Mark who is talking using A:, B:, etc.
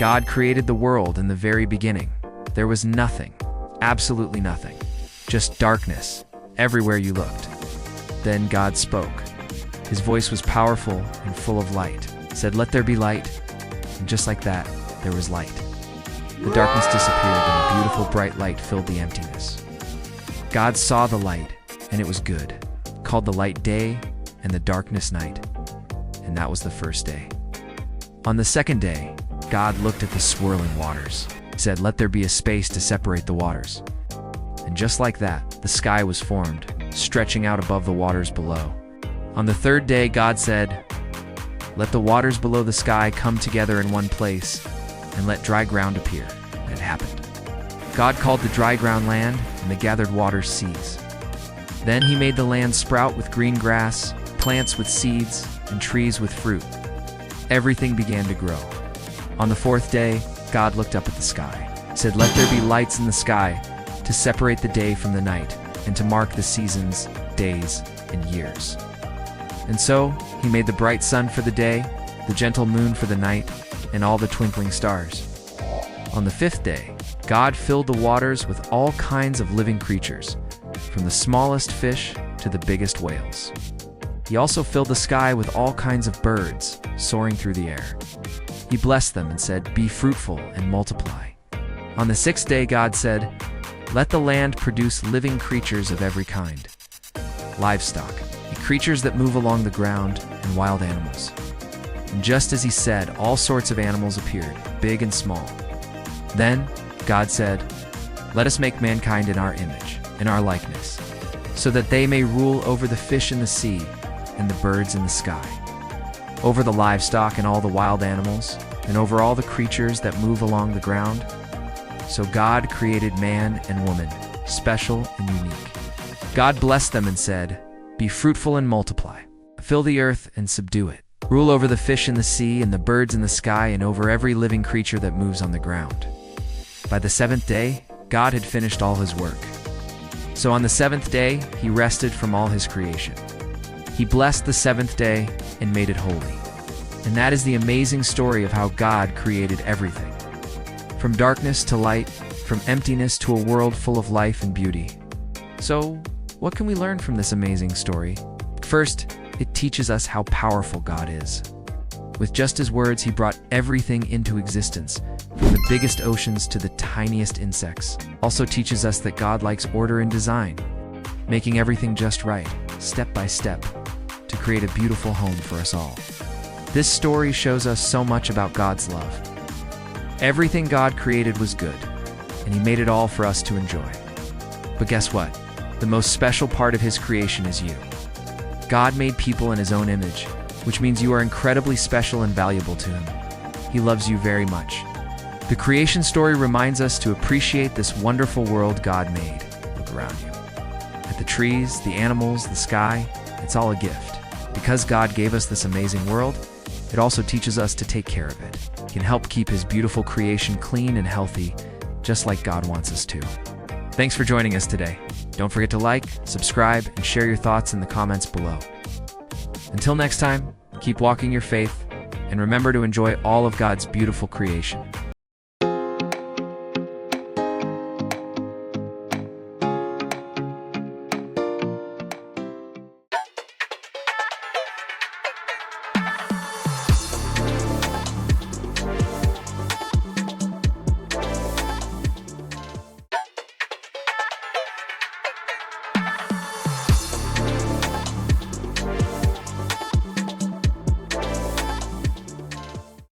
A: God created the world in the very beginning. There was nothing, absolutely nothing, just darkness everywhere you looked. Then God spoke. His voice was powerful and full of light. He said, "Let there be light." And just like that, there was light. The darkness disappeared and a beautiful bright light filled the emptiness. God saw the light, and it was good, called the light day and the darkness night. And that was the first day. On the second day, God looked at the swirling waters. He said, "Let there be a space to separate the waters." And just like that, the sky was formed, stretching out above the waters below. On the third day, God said, "Let the waters below the sky come together in one place, and let dry ground appear." And it happened. God called the dry ground land, and the gathered waters seas. Then he made the land sprout with green grass, plants with seeds, and trees with fruit. Everything began to grow. On the fourth day, God looked up at the sky. He said, "Let there be lights in the sky to separate the day from the night, and to mark the seasons, days, and years." And so he made the bright sun for the day, the gentle moon for the night, and all the twinkling stars. On the fifth day, God filled the waters with all kinds of living creatures, from the smallest fish to the biggest whales. He also filled the sky with all kinds of birds soaring through the air. He blessed them and said, "Be fruitful and multiply." On the sixth day, God said, "Let the land produce living creatures of every kind, livestock, creatures that move along the ground, and wild animals." And just as he said, all sorts of animals appeared, big and small. Then God said, "Let us make mankind in our image, in our likeness, so that they may rule over the fish in the sea and the birds in the sky, over the livestock and all the wild animals, and over all the creatures that move along the ground." So God created man and woman, special and unique. God blessed them and said, "Be fruitful and multiply. Fill the earth and subdue it. Rule over the fish in the sea and the birds in the sky and over every living creature that moves on the ground." By the seventh day, God had finished all his work. So on the seventh day, he rested from all his creation. He blessed the seventh day and made it holy. And that is the amazing story of how God created everything. From darkness to light, from emptiness to a world full of life and beauty. So, what can we learn from this amazing story? First, it teaches us how powerful God is. With just his words, he brought everything into existence, from the biggest oceans to the tiniest insects. Also teaches us that God likes order and design, making everything just right, step by step, to create a beautiful home for us all. This story shows us so much about God's love. Everything God created was good, and he made it all for us to enjoy. But guess what? The most special part of his creation is you. God made people in his own image, which means you are incredibly special and valuable to him. He loves you very much. The creation story reminds us to appreciate this wonderful world God made. Look around you. At the trees, the animals, the sky, it's all a gift. Because God gave us this amazing world, it also teaches us to take care of it. It can help keep his beautiful creation clean and healthy, just like God wants us to. Thanks for joining us today. Don't forget to like, subscribe, and share your thoughts in the comments below. Until next time, keep walking your faith, and remember to enjoy all of God's beautiful creation.